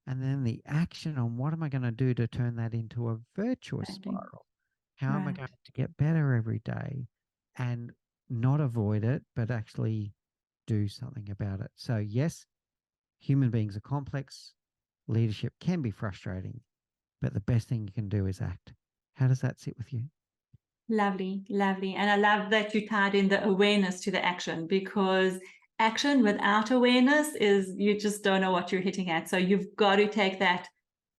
and then the action on what am I going to do to turn that into a virtuous Exactly. spiral? How am I Right. going to get better every day and not avoid it, but actually do something about it? So yes, human beings are complex. Leadership can be frustrating, but the best thing you can do is act. How does that sit with you? Lovely, lovely. And I love that you tied in the awareness to the action, because action without awareness is you just don't know what you're hitting at. So you've got to take that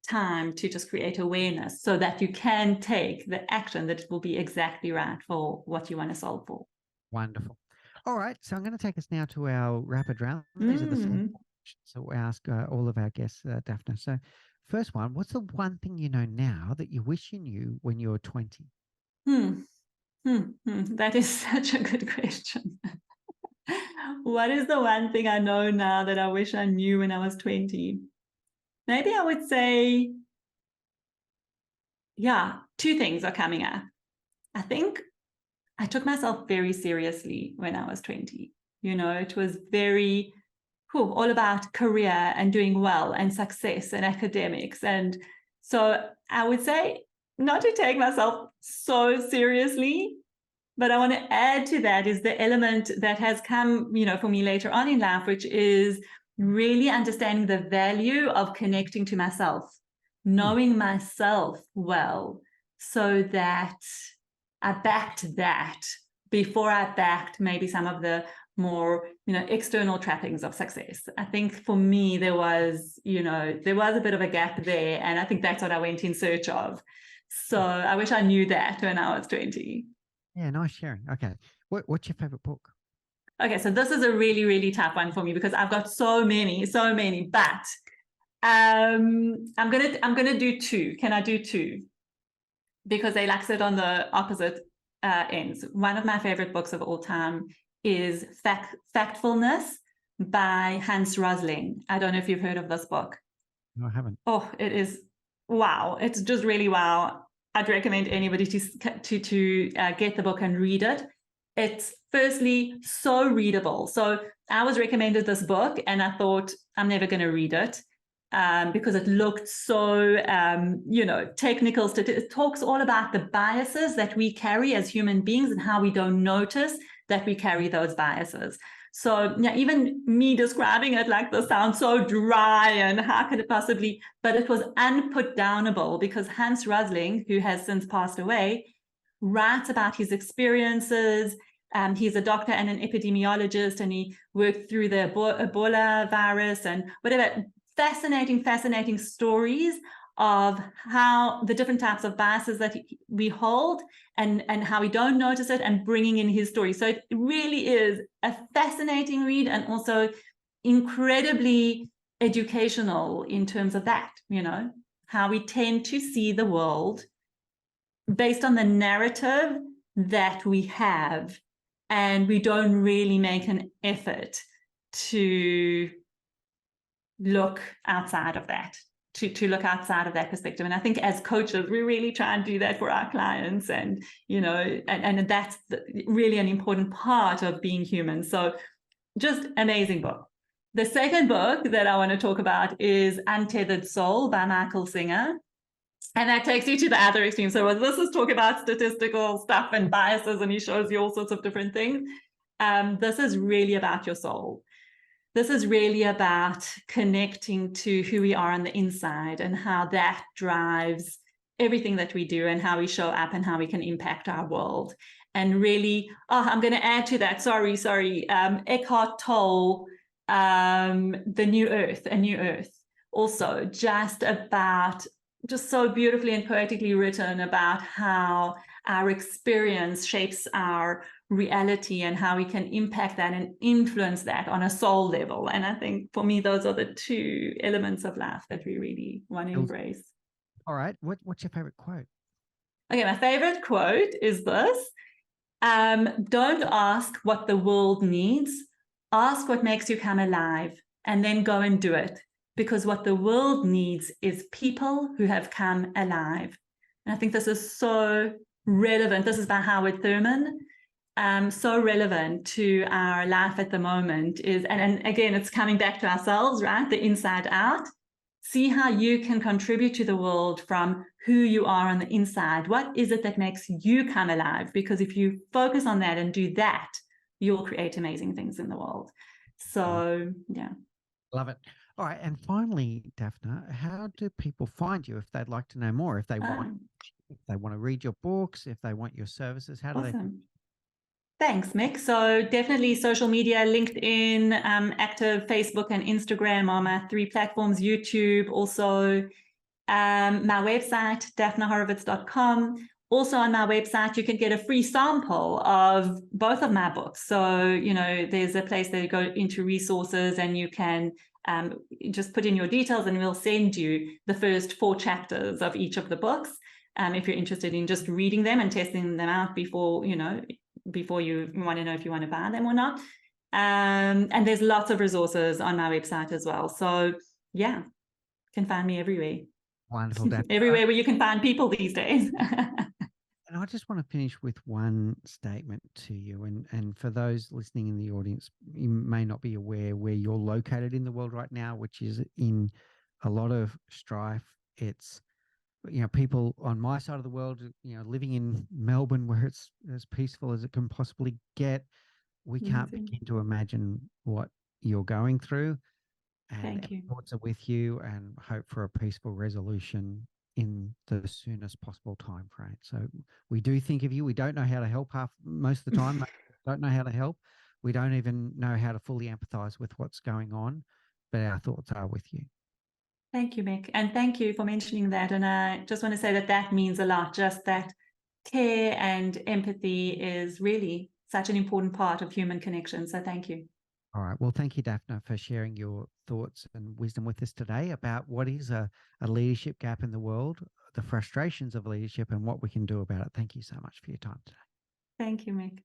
time to just create awareness so that you can take the action that will be exactly right for what you want to solve for. Wonderful. All right. So I'm going to take us now to our rapid round. These are the same Mm. questions that we ask all of our guests, Daphna. So, first one, what's the one thing you know now that you wish you knew when you were 20? That is such a good question. What is the one thing I know now that I wish I knew when I was 20? Maybe I would say, yeah, two things are coming up. I think I took myself very seriously when I was 20. You know, it was very all about career and doing well and success and academics. And so I would say not to take myself so seriously, but I want to add to that is the element that has come, you know, for me later on in life, which is really understanding the value of connecting to myself, Hmm. knowing myself well, so that I backed that before I backed maybe some of the more, you know, external trappings of success. I think for me, there was a bit of a gap there. And I think that's what I went in search of. So Cool. I wish I knew that when I was 20. Yeah, nice sharing. Okay. What's your favorite book? Okay, so this is a really, really tough one for me because I've got so many, but I'm gonna do two. Can I do two? Because they like sit on the opposite ends. One of my favorite books of all time is Factfulness by Hans Rosling. I don't know if you've heard of this book. No, I haven't. Oh, it is wow. It's just really wow. I'd recommend anybody to get the book and read it. It's firstly so readable. So I was recommended this book and I thought I'm never going to read it because it looked so, technical. It talks all about the biases that we carry as human beings and how we don't notice that we carry those biases. So yeah, even me describing it like this sounds so dry and how could it possibly, but it was unputdownable because Hans Rosling, who has since passed away, writes about his experiences. He's a doctor and an epidemiologist, and he worked through the Ebola virus and whatever. Fascinating stories of how the different types of biases that we hold and how we don't notice it, and bringing in his story. So it really is a fascinating read and also incredibly educational in terms of that, you know, how we tend to see the world based on the narrative that we have, and we don't really make an effort to look outside of that, to look outside of that perspective. And I think as coaches, we really try and do that for our clients, and and that's really an important part of being human. So just amazing book. The second book that I want to talk about is Untethered Soul by Michael Singer. And that takes you to the other extreme. So this is talk about statistical stuff and biases, and he shows you all sorts of different things. This is really about your soul. This is really about connecting to who we are on the inside and how that drives everything that we do and how we show up and how we can impact our world. And really, I'm going to add to that. Sorry. Eckhart Tolle, A New Earth. Also, just about just so beautifully and poetically written about how our experience shapes our reality and how we can impact that and influence that on a soul level. And I think for me, those are the two elements of life that we really want to embrace. All right. What's your favorite quote? Okay, my favorite quote is this. Don't ask what the world needs. Ask what makes you come alive, and then go and do it. Because what the world needs is people who have come alive. And I think this is so relevant. This is by Howard Thurman. So relevant to our life at the moment is, and again, it's coming back to ourselves, right? The inside out. See how you can contribute to the world from who you are on the inside. What is it that makes you come alive? Because if you focus on that and do that, you'll create amazing things in the world. So, yeah. Love it. All right. And finally, Daphna, how do people find you if they'd like to know more? If they want to read your books, if they want your services, how do awesome. Thanks, Mick. So definitely social media, LinkedIn, active Facebook and Instagram are my 3 platforms, YouTube, also my website, daphnahorowitz.com. Also on my website, you can get a free sample of both of my books. So, you know, there's a place that you go into resources and you can just put in your details and we'll send you the first 4 chapters of each of the books. If you're interested in just reading them and testing them out before, you know, before you want to know if you want to buy them or not. And there's lots of resources on my website as well. So yeah, you can find me everywhere. Wonderful, Daphna. Everywhere where you can find people these days. And I just want to finish with one statement to you. And for those listening in the audience, you may not be aware where you're located in the world right now, which is in a lot of strife. It's, you know, people on my side of the world, you know, living in Melbourne where it's as peaceful as it can possibly get. We can't begin to imagine what you're going through. And Thank you. thoughts are with you and hope for a peaceful resolution in the soonest possible time frame. So we do think of you. We don't know how to help most of the time. Don't know how to help. We don't even know how to fully empathize with what's going on, but our thoughts are with you. Thank you, Mick. And thank you for mentioning that. And I just want to say that that means a lot. Just that care and empathy is really such an important part of human connection. So thank you. All right. Well, thank you, Daphna, for sharing your thoughts and wisdom with us today about what is a leadership gap in the world, the frustrations of leadership, and what we can do about it. Thank you so much for your time today. Thank you, Mick.